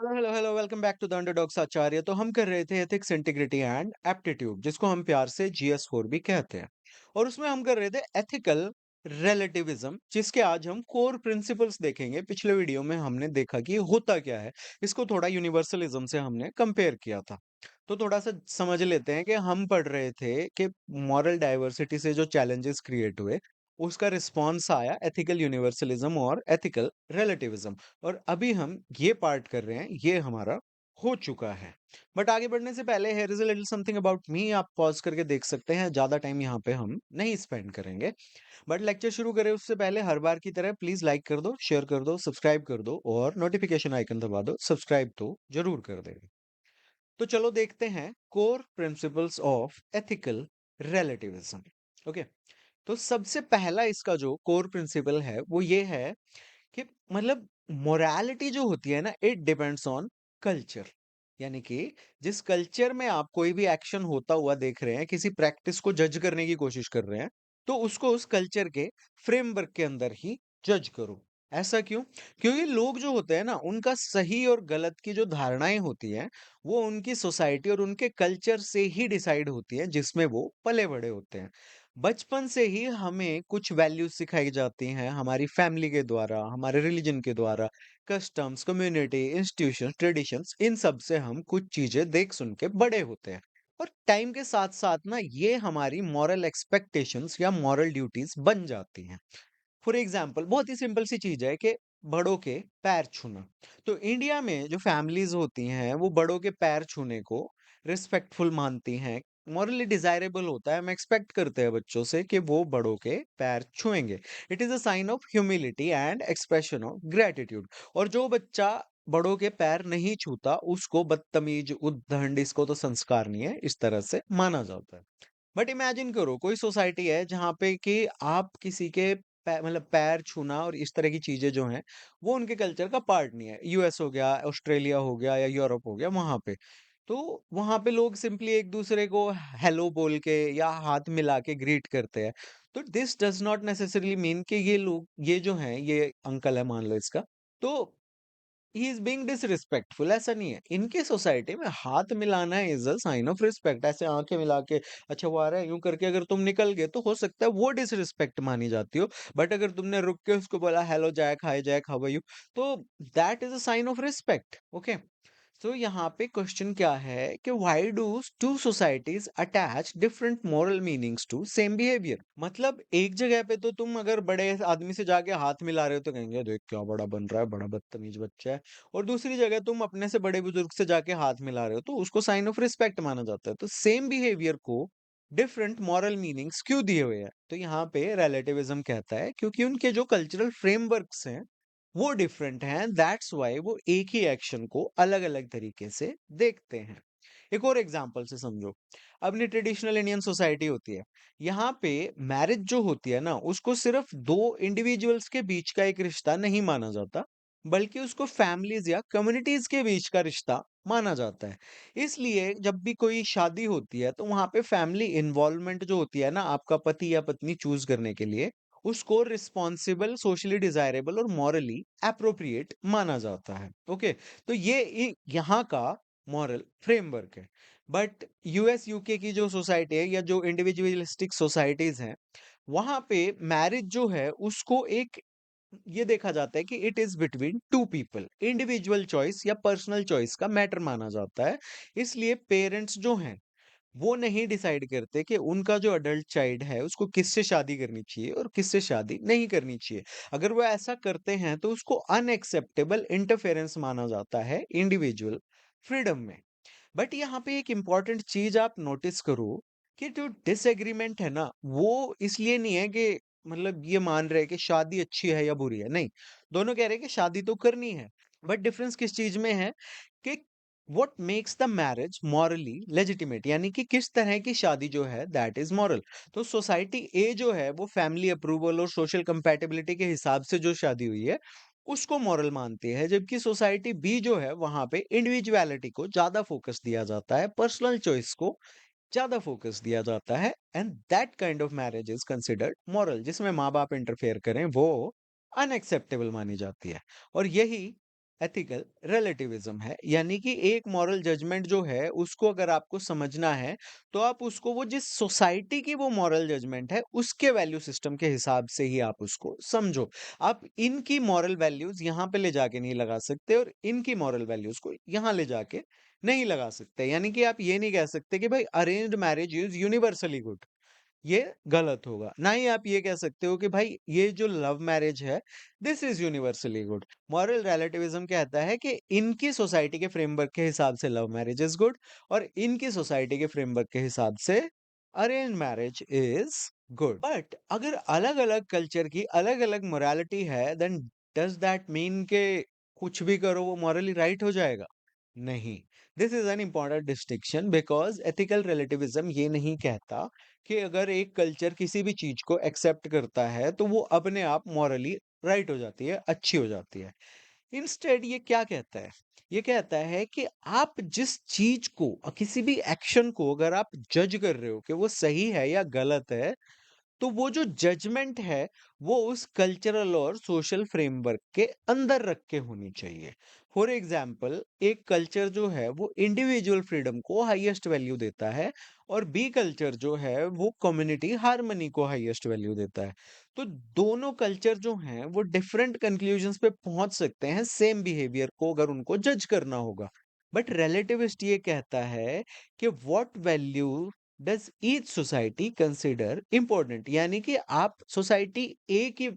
Hello hello hello welcome back to the underdogs Acharya. तो हम कर रहे थे एथिक्स इंटीग्रिटी एंड एप्टीट्यूड, जिसको हम प्यार से जीएस4 भी कहते हैं। और उसमें हम कर रहे थे एथिकल रिलेटिविज्म, जिसके आज हम कोर प्रिंसिपल्स देखेंगे। पिछले वीडियो में हमने देखा कि ये होता क्या है। इसको थोड़ा यूनिवर्सलिज्म से हमने कंपेयर किया था। तो थोड़ा सा समझ लेते हैं कि हम पढ़ रहे थे कि मॉरल डाइवर्सिटी से जो चैलेंजेस क्रिएट हुए, उसका रिस्पॉन्स आया एथिकल यूनिवर्सलिज्म और एथिकल रिलेटिविज्म। और अभी हम ये पार्ट कर रहे हैं, ये हमारा हो चुका है। बट आगे बढ़ने से पहले here is a little something about me, आप पॉज करके देख सकते हैं। ज्यादा टाइम यहाँ पे हम नहीं स्पेंड करेंगे। बट लेक्चर शुरू करें उससे पहले हर बार की तरह प्लीज लाइक कर दो, शेयर कर दो, सब्सक्राइब कर दो और नोटिफिकेशन आइकन दबा दो। सब्सक्राइब तो जरूर कर देगा। तो चलो देखते हैं core principles of ethical relativism. Okay, तो सबसे पहला इसका जो कोर प्रिंसिपल है वो ये है कि मतलब मोरालिटी जो होती है ना, इट डिपेंड्स ऑन कल्चर। यानी कि जिस कल्चर में आप कोई भी एक्शन होता हुआ देख रहे हैं, किसी प्रैक्टिस को जज करने की कोशिश कर रहे हैं, तो उसको उस कल्चर के फ्रेमवर्क के अंदर ही जज करो। ऐसा क्यों? क्योंकि लोग जो होते हैं ना, उनका सही और गलत की जो धारणाएं होती हैं, वो उनकी सोसाइटी और उनके कल्चर से ही डिसाइड होती है जिसमें वो पले बड़े होते हैं। बचपन से ही हमें कुछ वैल्यूज सिखाई जाती हैं, हमारी फैमिली के द्वारा, हमारे रिलीजन के द्वारा, कस्टम्स, कम्युनिटी, इंस्टीट्यूशन, ट्रेडिशंस, इन सब से हम कुछ चीजें देख सुन के बड़े होते हैं। और टाइम के साथ साथ ना, ये हमारी मॉरल एक्सपेक्टेशंस या मॉरल ड्यूटीज बन जाती हैं। फॉर एग्जाम्पल, बहुत ही सिंपल सी चीज है कि बड़ों के पैर छूना। तो इंडिया में जो फैमिलीज होती हैं, वो बड़ों के पैर छूने को रिस्पेक्टफुल मानती हैं, मॉरली डिजायरेबल होता है। हम एक्सपेक्ट करते हैं बच्चों से कि वो बड़ों के पैर छुएंगे। It is a sign of humility and expression of gratitude. और जो बच्चा बड़ों के पैर नहीं छूता, उसको बदतमीज, उद्दंड, इसको तो संस्कार नहीं है, इस तरह से माना जाता है। बट इमेजिन करो कोई सोसाइटी है जहाँ पे कि आप किसी के मतलब पैर छूना और इस तरह की चीजें जो हैं, वो उनके कल्चर का पार्ट नहीं है। यूएस हो गया, ऑस्ट्रेलिया हो गया या यूरोप हो गया, वहां पे तो वहां पे लोग सिंपली एक दूसरे को हेलो बोल के या हाथ मिला के ग्रीट करते हैं। तो this does not necessarily mean कि ये लोग, ये जो हैं, ये अंकल है मान लो इसका, तो ही इज बीइंग डिसरिस्पेक्टफुल। ऐसा नहीं है। इनके सोसाइटी में हाथ मिलाना is a sign of respect. ऐसे आंखें मिला के, अच्छा वो आ रहा है, यूं करके अगर तुम निकल गए तो हो सकता है वो डिसरिस्पेक्ट मानी जाती हो। बट अगर तुमने रुक के उसको बोला hello Jack, hi Jack, how are you, तो that is a sign of respect. Okay, तो यहाँ पे क्वेश्चन क्या है कि why do two societies attach different moral meanings to same behaviour. मतलब एक जगह पे तो तुम अगर बड़े आदमी से जाके हाथ मिला रहे हो तो कहेंगे देख क्या बड़ा बन रहा है, बड़ा बदतमीज बच्चा है। और दूसरी जगह तुम अपने से बड़े बुजुर्ग से जाके हाथ मिला रहे हो तो उसको साइन ऑफ रिस्पेक्ट माना जाता है। तो सेम बिहेवियर को डिफरेंट मॉरल मीनिंग्स क्यों दिए हुए हैं? तो यहाँ पे रिलेटिविज्म कहता है क्योंकि उनके जो कल्चरल फ्रेमवर्क्स हैं वो डिफरेंट हैं। दैट्स वाई वो एक ही एक्शन को अलग अलग तरीके से देखते हैं। एक और एग्जांपल से समझो। अपनी ट्रेडिशनल इंडियन सोसाइटी होती है, यहाँ पे मैरिज जो होती है ना, उसको सिर्फ दो इंडिविजुअल्स के बीच का एक रिश्ता नहीं माना जाता, बल्कि उसको फैमिलीज या कम्युनिटीज के बीच का रिश्ता माना जाता है। इसलिए जब भी कोई शादी होती है तो वहां पे फैमिली इन्वॉल्वमेंट जो होती है ना, आपका पति या पत्नी चूज करने के लिए, उसको रिस्पॉन्सिबल, सोशली डिजायरेबल और मॉरली एप्रोप्रिएट माना जाता है। ओके, तो ये यहाँ का मॉरल फ्रेमवर्क है। बट यूएस यूके की जो सोसाइटी है या जो इंडिविजुअलिस्टिक सोसाइटीज हैं, वहां पे मैरिज जो है उसको एक, ये देखा जाता है कि it is between two people, individual choice या पर्सनल चॉइस का मैटर माना जाता है। इसलिए पेरेंट्स जो हैं, वो नहीं डिसाइड करते कि उनका जो अडल्ट चाइल्ड है उसको किससे शादी करनी चाहिए और किससे शादी नहीं करनी चाहिए। अगर वो ऐसा करते हैं तो उसको अनएक्सेप्टेबल इंटरफेरेंस माना जाता है इंडिविजुअल फ्रीडम में। बट यहाँ पे एक इंपॉर्टेंट चीज आप नोटिस करो कि जो डिसएग्रीमेंट है ना, वो इसलिए नहीं है कि मतलब ये मान रहे हैं कि शादी अच्छी है या बुरी है, नहीं। दोनों कह रहे हैं कि शादी तो करनी है। बट डिफरेंस किस चीज में है कि what makes the marriage morally legitimate, यानी कि किस तरह की शादी जो है दैट इज मॉरल। तो सोसाइटी ए जो है वो फैमिली अप्रूवल और सोशल कंपैटिबिलिटी के हिसाब से जो शादी हुई है उसको मॉरल मानती है, जबकि सोसाइटी बी जो है वहां पे इंडिविजुअलिटी को ज्यादा फोकस दिया जाता है, पर्सनल चॉइस को ज्यादा फोकस दिया जाता है। And that kind of marriage is considered moral, जिसमें माँ बाप इंटरफेयर करें वो अनएक्सेप्टेबल मानी जाती है। और यही एथिकल रिलेटिविज्म है। यानी कि एक मॉरल जजमेंट जो है उसको अगर आपको समझना है तो आप उसको वो जिस सोसाइटी की वो मॉरल जजमेंट है उसके वैल्यू सिस्टम के हिसाब से ही आप उसको समझो। आप इनकी मॉरल वैल्यूज यहाँ पे ले जाके नहीं लगा सकते और इनकी मॉरल वैल्यूज को यहाँ ले जाके नहीं लगा सकते। यानी कि आप ये नहीं कह सकते कि भाई arranged marriage is universally good, ये गलत होगा। ना ही आप ये कह सकते हो कि भाई ये जो लव मैरिज है this is universally good. Moral relativism कहता है कि इनकी सोसाइटी के फ्रेमवर्क के हिसाब से लव मैरिज इज गुड और इनकी सोसाइटी के फ्रेमवर्क के हिसाब से arrange marriage is good. But अगर अलग अलग कल्चर की अलग अलग मोरालिटी है देन डज दैट मीन के कुछ भी करो वो मॉरली राइट हो जाएगा? नहीं। This is an important distinction because ethical relativism ये नहीं कहता कि अगर एक कल्चर किसी भी चीज को एक्सेप्ट करता है तो वो अपने आप मॉरली राइट हो जाती है, अच्छी हो जाती है। इंस्टेड ये क्या कहता है? ये कहता है कि आप जिस चीज को किसी भी एक्शन को अगर आप जज कर रहे हो कि वो सही है या गलत है, तो वो जो जजमेंट है वो उस कल्चरल और सोशल फ्रेमवर्क के अंदर रख के होनी चाहिए। फॉर एग्जाम्पल एक कल्चर जो है वो इंडिविजुअल फ्रीडम को हाईएस्ट वैल्यू देता है और बी कल्चर जो है वो कम्युनिटी हार्मनी को हाईएस्ट वैल्यू देता है। तो दोनों कल्चर जो हैं वो डिफरेंट कंक्लूजन्स पे पहुंच सकते हैं सेम बिहेवियर को अगर उनको जज करना होगा। बट रिलेटिविस्ट ये कहता है कि what value does each society consider important. यानी कि आप सोसाइटी ए की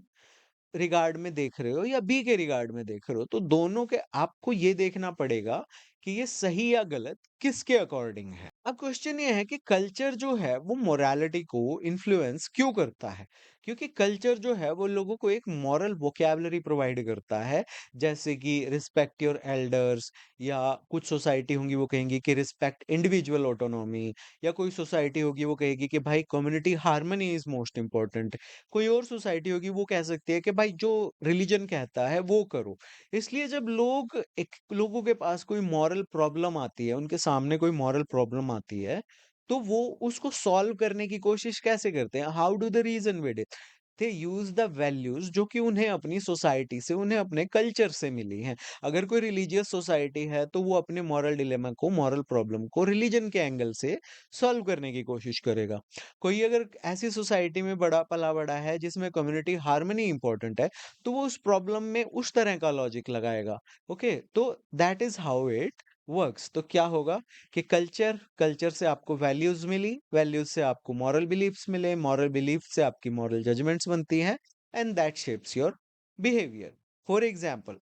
रिगार्ड में देख रहे हो या बी के रिगार्ड में देख रहे हो तो दोनों के आपको ये देखना पड़ेगा कि ये सही या गलत किसके अकॉर्डिंग है। अब क्वेश्चन ये है कि कल्चर जो है वो मोरालिटी को इन्फ्लुएंस क्यों करता है? क्योंकि कल्चर जो है वो लोगों को एक मॉरल वोकैबुलरी प्रोवाइड करता है। जैसे कि रिस्पेक्ट योर एल्डर्स, या कुछ सोसाइटी होंगी वो कहेंगी कि रिस्पेक्ट इंडिविजुअल ऑटोनॉमी, या कोई सोसाइटी होगी वो कहेगी कि भाई community harmony is most important. कोई और सोसाइटी होगी वो कह सकती है कि भाई जो रिलीजन कहता है वो करो। इसलिए जब लोगों के पास कोई मॉरल प्रॉब्लम आती है, उनके सामने कोई मॉरल प्रॉब्लम आती है, तो वो उसको सॉल्व करने की कोशिश कैसे करते हैं? How do the reason with it? They use the values जो कि उन्हें अपनी सोसाइटी से, उन्हें अपने कल्चर से मिली हैं। अगर कोई रिलीजियस सोसाइटी है तो वो अपने मॉरल डिलेमा को, मॉरल प्रॉब्लम को रिलीजन के एंगल से सॉल्व करने की कोशिश करेगा। कोई अगर ऐसी सोसाइटी में बड़ा पला बड़ा है जिसमें कम्युनिटी हार्मनी इंपॉर्टेंट है तो वो उस प्रॉब्लम में उस तरह का लॉजिक लगाएगा। ओके, तो that is how it works. तो क्या होगा कि कल्चर कल्चर से आपको वैल्यूज मिली, वैल्यूज से आपको मॉरल बिलीफ्स मिले, मॉरल बिलीफ से आपकी मॉरल जजमेंट्स बनती हैं and that shapes your behaviour. For example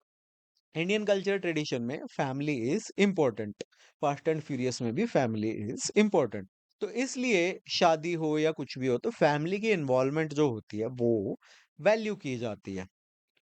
Indian culture tradition में family is important, fast and furious में भी फैमिली इज इम्पोर्टेंट। तो इसलिए शादी हो या कुछ भी हो तो फैमिली की इन्वॉल्वमेंट जो होती है वो वैल्यू की जाती है।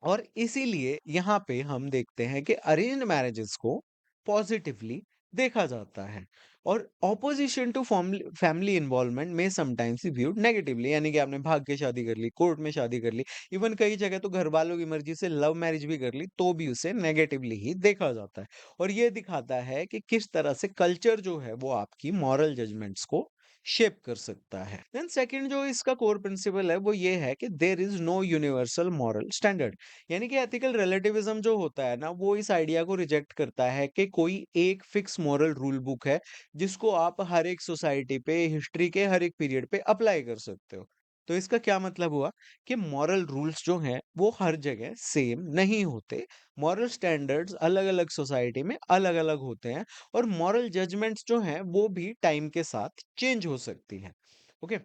और इसीलिए यहाँ पे हम देखते हैं कि अरेंज्ड मैरिजेस को पॉजिटिवली देखा जाता है और ऑपोजिशन टू फैमिली इन्वॉल्वमेंट में समटाइम्स व्यूड नेगेटिवली। यानी कि आपने भाग के शादी कर ली, कोर्ट में शादी कर ली, इवन कई जगह तो घर वालों की मर्जी से लव मैरिज भी कर ली तो भी उसे नेगेटिवली ही देखा जाता है। और ये दिखाता है कि किस तरह से कल्चर जो है वो आपकी मॉरल जजमेंट्स को शेप कर सकता है। देन सेकंड जो इसका कोर प्रिंसिपल है वो ये है कि there is no universal moral standard. यानी कि एथिकल रिलेटिविज्म जो होता है ना वो इस आइडिया को रिजेक्ट करता है कि कोई एक फिक्स मॉरल रूल बुक है जिसको आप हर एक सोसाइटी पे, हिस्ट्री के हर एक पीरियड पे अप्लाई कर सकते हो। तो इसका क्या मतलब हुआ कि मॉरल रूल्स जो हैं वो हर जगह सेम नहीं होते। मॉरल स्टैंडर्ड्स अलग अलग सोसाइटी में अलग अलग होते हैं और मॉरल जजमेंट्स जो हैं वो भी टाइम के साथ चेंज हो सकती हैं। ओके,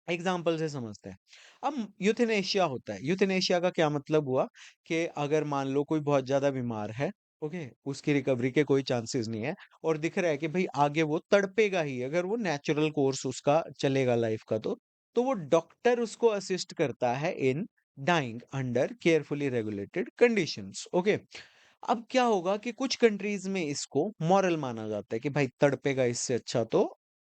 एग्जाम्पल से समझते हैं। अब यूथेनेशिया होता है। यूथेनेशिया का क्या मतलब हुआ कि अगर मान लो कोई बहुत ज्यादा बीमार है, ओके, उसकी रिकवरी के कोई चांसेस नहीं है और दिख रहा है कि भाई आगे वो तड़पेगा ही अगर वो नेचुरल कोर्स उसका चलेगा लाइफ का, तो वो डॉक्टर उसको असिस्ट करता है in dying under carefully regulated conditions. Okay, अब क्या होगा कि कुछ कंट्रीज में इसको मॉरल माना जाता है कि भाई तड़पेगा इससे अच्छा तो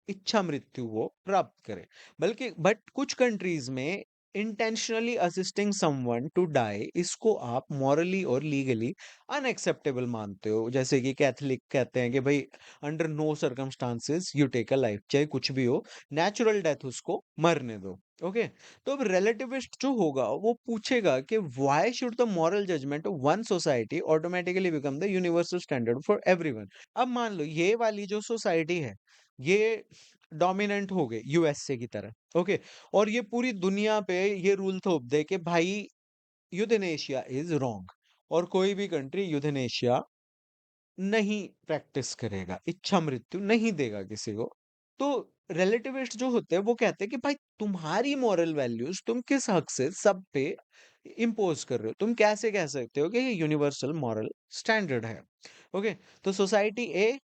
इच्छा मृत्यु वो प्राप्त करे। बल्कि बट कुछ कंट्रीज में intentionally assisting someone to die इसको आप मॉरली और लीगली अनएक्सेप्टेबल मानते हो। जैसे कि कैथलिक कहते हैं कि भाई under no circumstances you take a life, चाहे कुछ भी हो, नेचुरल डेथ उसको मरने दो। ओके। तो अब रिलेटिविस्ट जो होगा वो पूछेगा कि why should the moral judgement of one society automatically become the universal standard for everyone. अब मान लो ये वाली जो सोसाइटी है ये डोमिनेंट हो गई यूएसए की तरह, ओके, और ये पूरी दुनिया पे ये रूल थोप दे कि भाई यूथनेशिया इज रॉन्ग, और कोई भी कंट्री यूथनेशिया नहीं प्रैक्टिस करेगा, इच्छा मृत्यु नहीं देगा किसी को। तो रिलेटिविस्ट जो होते हैं वो कहते हैं कि भाई तुम्हारी मॉरल वैल्यूज तुम किस हक से सब पे इम्पोज कर रहे हो, तुम कैसे कह सकते हो कि ये यूनिवर्सल मॉरल स्टैंडर्ड है। ओके। तो society A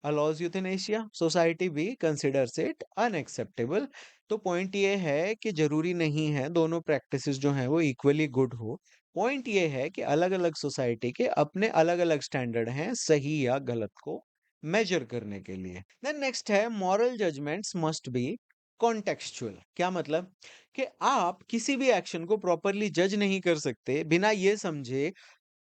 allows euthanasia, society B considers it unacceptable। तो पॉइंट ये है कि जरूरी नहीं है दोनों प्रैक्टिसेस जो हैं वो इक्वली गुड हो। पॉइंट ये है कि अलग अलग सोसाइटी के अपने अलग अलग स्टैंडर्ड हैं सही या गलत को मेजर करने के लिए। देन नेक्स्ट है moral judgements must be contextual. क्या मतलब कि आप किसी भी एक्शन को प्रॉपरली जज नहीं कर सकते बिना ये समझे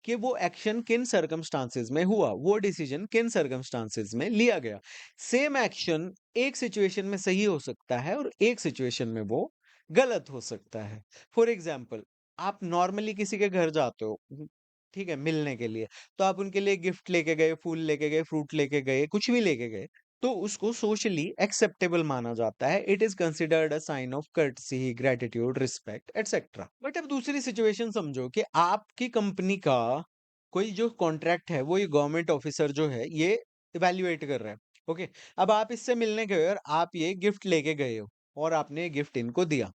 कि वो एक्शन किन सर्कमस्टांसेस में हुआ, वो डिसीजन किन सर्कमस्टांसेस में लिया गया। सेम एक्शन एक सिचुएशन में सही हो सकता है और एक सिचुएशन में वो गलत हो सकता है। फॉर एग्जाम्पल, आप नॉर्मली किसी के घर जाते हो, ठीक है, मिलने के लिए, तो आप उनके लिए गिफ्ट लेके गए, फूल लेके गए, फ्रूट लेके गए, कुछ भी लेके गए, तो उसको सोशली एक्सेप्टेबल माना जाता है। It is considered a sign of courtesy, gratitude, respect etcetera. But अब दूसरी सिचुएशन समझो कि आपकी कंपनी का कोई जो कॉन्ट्रैक्ट है वो ये गवर्नमेंट ऑफिसर जो है ये इवैल्यूएट कर रहा है। ओके। अब आप इससे मिलने गए और आप ये गिफ्ट लेके गए हो और आपने ये गिफ्ट इनको दिया।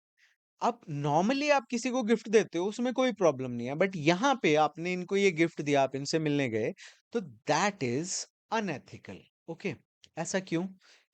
अब नॉर्मली आप किसी को गिफ्ट देते हो उसमें कोई प्रॉब्लम नहीं है, बट यहाँ पे आपने इनको ये गिफ्ट दिया, आप इनसे मिलने गए, तो दैट इज अनएथिकल। ओके। ऐसा क्यों?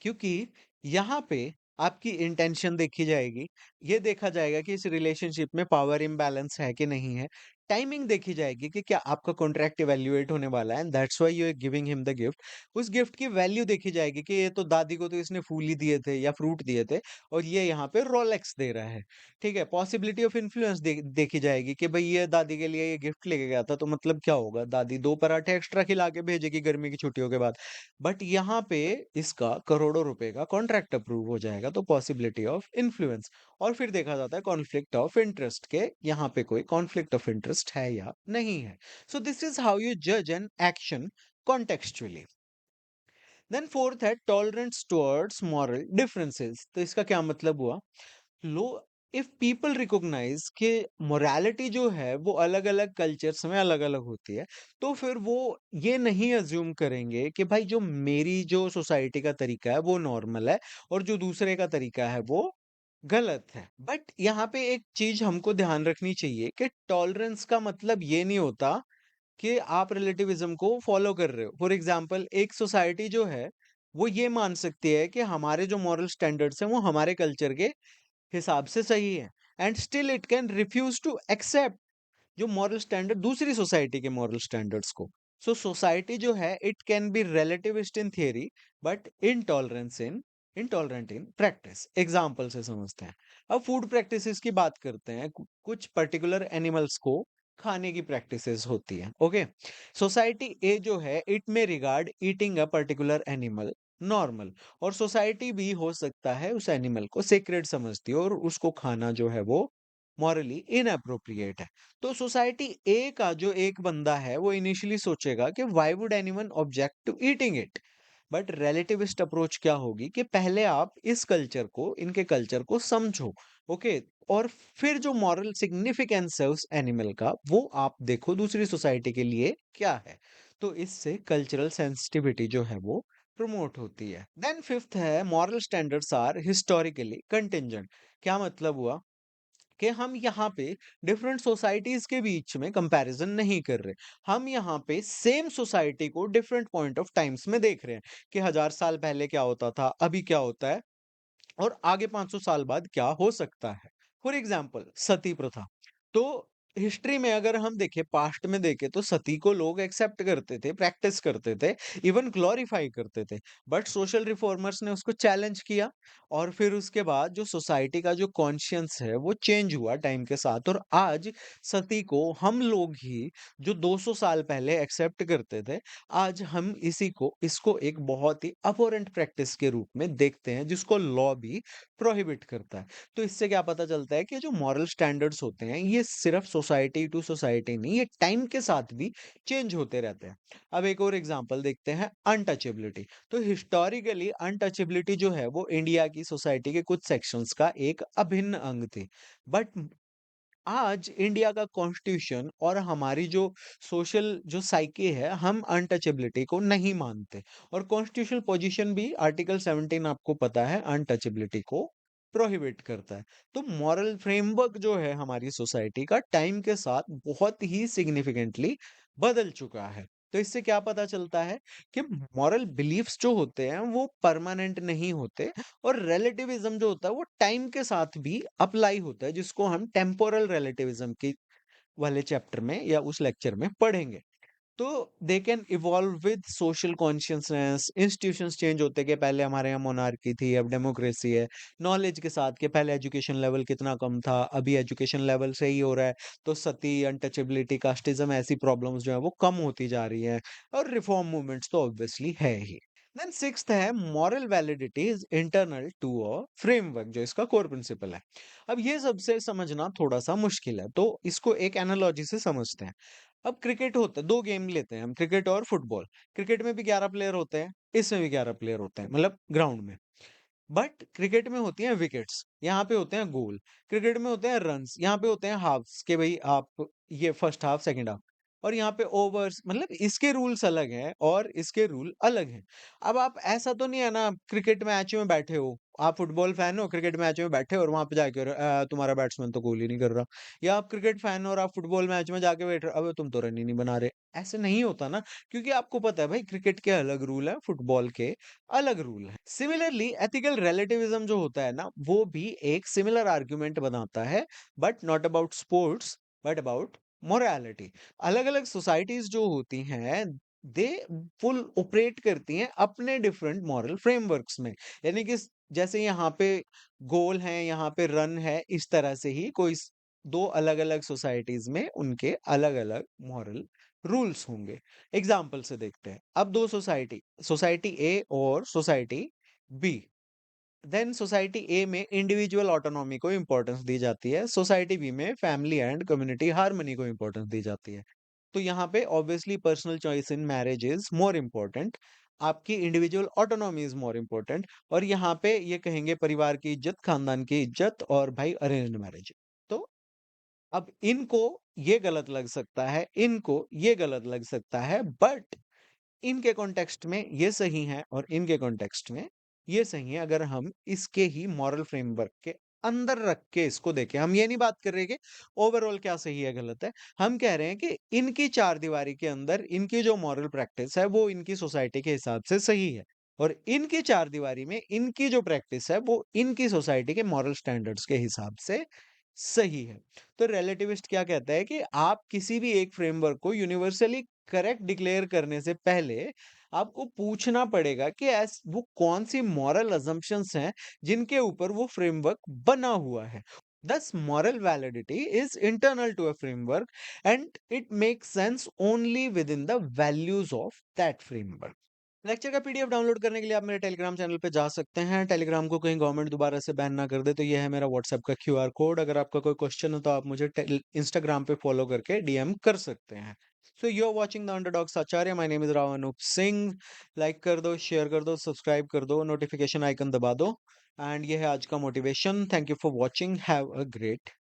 क्योंकि यहाँ पे आपकी इंटेंशन देखी जाएगी, ये देखा जाएगा कि इस रिलेशनशिप में पावर इम्बैलेंस है कि नहीं है, टाइमिंग देखी जाएगी कि क्या आपका कॉन्ट्रैक्ट इवैल्यूएट होने वाला है, and that's why you are giving him the gift. उस गिफ्ट की वैल्यू देखी जाएगी कि ये तो दादी को तो इसने फूल ही दिए थे या फ्रूट दिए थे, और ये यहाँ पे रोलेक्स दे रहा है। ठीक है, पॉसिबिलिटी ऑफ इन्फ्लुएंस देखी जाएगी कि भाई ये दादी के लिए ये गिफ्ट लेके गया था, तो मतलब क्या होगा, दादी 2 पराठे एक्स्ट्रा खिला के भेजेगी गर्मी की छुट्टियों के बाद। बट यहाँ पे इसका करोड़ों रुपए का कॉन्ट्रैक्ट अप्रूव हो जाएगा, तो पॉसिबिलिटी ऑफ इन्फ्लुएंस। और फिर देखा जाता है कॉन्फ्लिक्ट ऑफ इंटरेस्ट के, यहाँ पे कोई कॉन्फ्लिक्ट ऑफ इंटरेस्ट है या नहीं है। So this is how you जज एन एक्शन कॉन्टेक्सचुअली। देन फोर्थ है टॉलरेंस टुवर्ड्स मॉरल डिफरेंसेस। तो इसका क्या मतलब हुआ? लो, इफ पीपल रिकॉग्नाइज कि मोरालिटी जो है वो अलग अलग कल्चर्स में अलग अलग होती है, तो फिर वो ये नहीं अज्यूम करेंगे कि भाई जो मेरी जो सोसाइटी का तरीका है वो नॉर्मल है और जो दूसरे का तरीका है वो गलत है। बट यहाँ पे एक चीज हमको ध्यान रखनी चाहिए कि टॉलरेंस का मतलब ये नहीं होता कि आप रिलेटिविज्म को फॉलो कर रहे हो। फॉर एग्जाम्पल, एक सोसाइटी जो है वो ये मान सकती है कि हमारे जो मॉरल स्टैंडर्ड्स हैं वो हमारे कल्चर के हिसाब से सही है, and still it can refuse to accept जो मॉरल स्टैंडर्ड दूसरी सोसाइटी के मॉरल स्टैंडर्ड्स को। सो सोसाइटी जो है it can be relativist in theory but intolerant in practice. Example से समझते हैं। अब फूड प्रैक्टिसेस की बात करते हैं। कुछ पर्टिकुलर एनिमल्स को खाने की प्रैक्टिसेस होती है। ओके। सोसाइटी ए जो है इट में regard eating a particular animal normal, और सोसाइटी भी हो सकता है उस एनिमल को सेक्रेड समझती है और उसको खाना जो है वो मॉरली इनअप्रोप्रिएट है। तो सोसाइटी ए का जो एक बंदा है वो इनिशियली सोचेगा कि why would anyone object to eating it. But relativist approach क्या होगी कि पहले आप इस कल्चर को, इनके कल्चर को समझो। ओके। और फिर जो मॉरल सिग्निफिकेंस है उस एनिमल का वो आप देखो दूसरी सोसाइटी के लिए क्या है। तो इससे कल्चरल सेंसिटिविटी जो है वो प्रमोट होती है। देन फिफ्थ है moral standards are historically contingent. क्या मतलब हुआ कि हम यहाँ पे डिफरेंट सोसाइटीज के बीच में कंपैरिजन नहीं कर रहे। हम यहाँ पे सेम सोसाइटी को डिफरेंट पॉइंट ऑफ टाइम्स में देख रहे हैं कि 1000 साल पहले क्या होता था, अभी क्या होता है, और आगे 500 साल बाद क्या हो सकता है। फॉर एग्जाम्पल, सती प्रथा। तो हिस्ट्री में अगर हम देखें, पास्ट में देखें, तो सती को लोग एक्सेप्ट करते थे, प्रैक्टिस करते थे, इवन ग्लोरीफाई करते थे। बट सोशल रिफॉर्मर्स ने उसको चैलेंज किया, और फिर उसके बाद जो सोसाइटी का जो कॉन्शियंस है वो चेंज हुआ टाइम के साथ, और आज सती को हम लोग ही जो 200 साल पहले एक्सेप्ट करते थे, आज हम इसी को इसको एक बहुत ही अपोरेंट प्रैक्टिस के रूप में देखते हैं, जिसको लॉ भी प्रोहिबिट करता है। तो इससे क्या पता चलता है कि जो मॉरल स्टैंडर्ड्स होते हैं, ये सिर्फ सोसाइटी टू सोसाइटी नहीं, ये टाइम के साथ भी चेंज होते रहते हैं। अब एक और एग्जांपल देखते हैं, अनटचेबिलिटी। तो हिस्टोरिकली अनटचेबिलिटी जो है वो इंडिया की सोसाइटी के कुछ सेक्शंस का एक अभिन्न अंग थी। बट आज इंडिया का कॉन्स्टिट्यूशन और हमारी जो सोशल जो साइकी है, हम अनटचेबिलिटी को नहीं मानते। और कॉन्स्टिट्यूशनल पोजीशन भी आर्टिकल 17 आपको पता है अनटचेबिलिटी को प्रोहिबिट करता है। तो मॉरल फ्रेमवर्क जो है हमारी सोसाइटी का टाइम के साथ बहुत ही सिग्निफिकेंटली बदल चुका है। तो इससे क्या पता चलता है कि मॉरल बिलीफ्स जो होते हैं वो परमानेंट नहीं होते, और रिलेटिविज्म जो होता है वो टाइम के साथ भी अप्लाई होता है, जिसको हम टेम्पोरल रिलेटिविज्म की वाले चैप्टर में या उस लेक्चर में पढ़ेंगे। तो they can evolve with social consciousness. Institutions change होते कि पहले हमारे यहाँ मोनार्की थी, अब डेमोक्रेसी है। नॉलेज के साथ के पहले एजुकेशन लेवल कितना कम था, अभी एजुकेशन लेवल सही हो रहा है। तो सती, अनटचेबिलिटी, कास्टिज्म ऐसी प्रॉब्लम्स जो है वो कम होती जा रही है। और रिफॉर्म मूवमेंट्स तो ऑब्वियसली है ही। देन सिक्स्थ है, moral validity is internal to a framework, जो इसका कोर प्रिंसिपल है। अब ये सबसे समझना थोड़ा सा मुश्किल है, तो इसको एक एनालॉजी से समझते हैं। अब क्रिकेट होता है, 2 गेम लेते हैं हम, क्रिकेट और फुटबॉल। क्रिकेट में भी 11 प्लेयर होते हैं, इसमें भी 11 प्लेयर होते हैं, मतलब ग्राउंड में। बट क्रिकेट में होती हैं विकेट्स, यहाँ पे होते हैं गोल। क्रिकेट में होते हैं रन्स, यहाँ पे होते हैं हाफ्स, कि भई आप ये फर्स्ट हाफ, सेकंड हाफ। और यहाँ पे ओवर्स, मतलब इसके रूल्स अलग हैं और इसके रूल अलग हैं। अब आप ऐसा तो नहीं है ना, क्रिकेट मैच में बैठे हो, आप फुटबॉल फैन हो, क्रिकेट मैच में बैठे हो और वहाँ पे जाके तुम्हारा बैट्समैन तो गोल ही नहीं कर रहा। या आप क्रिकेट फैन हो और आप फुटबॉल मैच में जाके बैठ रहे हो, अबे तुम तो रन ही नहीं बना रहे। ऐसे नहीं होता ना, क्योंकि आपको पता है भाई क्रिकेट के अलग रूल हैं, फुटबॉल के अलग रूल है। सिमिलरली एथिकल रिलेटिविज्म जो होता है ना, वो भी एक सिमिलर आर्गुमेंट बनाता है, but not about sports, but about morality. अलग अलग सोसाइटीज जो होती हैं, दे फुल ऑपरेट करती हैं अपने डिफरेंट मॉरल फ्रेमवर्क्स में। यानी कि जैसे यहाँ पे गोल है, यहाँ पे रन है, इस तरह से ही दो अलग अलग सोसाइटीज में उनके अलग अलग मॉरल रूल्स होंगे। एग्जाम्पल से देखते हैं। अब दो सोसाइटी, सोसाइटी ए और society B. Then society A में इंडिविजुअल ऑटोनॉमी को इंपॉर्टेंस दी जाती है, सोसाइटी बी में फैमिली एंड कम्युनिटी हार्मनी को इंपॉर्टेंस दी जाती है। तो यहाँ पे obviously personal choice in marriage is more important, आपकी individual autonomy is more important. और यहाँ पे ये कहेंगे परिवार की इज्जत, खानदान की इज्जत, और भाई अरेंज्ड मैरिज। तो अब इनको ये गलत लग सकता है, इनको ये गलत लग सकता है, बट इनके कॉन्टेक्स्ट में ये सही है और इनके कॉन्टेक्स्ट में ये सही है, अगर हम इसके ही मॉरल फ्रेमवर्क के अंदर रख के इसको देखें। हम ये नहीं बात कर रहे कि ओवरऑल क्या सही है गलत है, हम कह रहे हैं कि इनकी चार दीवारी के अंदर इनकी जो मॉरल प्रैक्टिस है वो इनकी सोसाइटी के हिसाब से सही है, और इनकी चार दीवारी में इनकी जो प्रैक्टिस है वो इनकी सोसाइटी के मॉरल स्टैंडर्ड्स के हिसाब से सही है। तो रिलेटिविस्ट क्या कहता है कि आप किसी भी एक फ्रेमवर्क को यूनिवर्सली करेक्ट डिक्लेयर करने से पहले आपको पूछना पड़ेगा कि ऐस वो कौन सी मॉरल अजम्पशंस हैं जिनके ऊपर वो फ्रेमवर्क बना हुआ है। Thus, moral validity is internal to a framework and it makes sense only within the values of that framework. Lecture का पीडीएफ डाउनलोड करने के लिए आप मेरे टेलीग्राम चैनल पे जा सकते हैं। टेलीग्राम को कहीं गवर्नमेंट दोबारा से बैन ना कर दे, तो ये है मेरा व्हाट्सएप का क्यूआर कोड। अगर आपका कोई क्वेश्चन हो तो आप मुझे इंस्टाग्राम पे फॉलो करके डीएम कर सकते हैं। So you are watching the underdogs Acharya, my name is Rao Anoop Singh. Like कर दो, शेयर कर दो, सब्सक्राइब कर दो, नोटिफिकेशन आइकन दबा दो। एंड ये है आज का motivation. Thank you for watching, have a great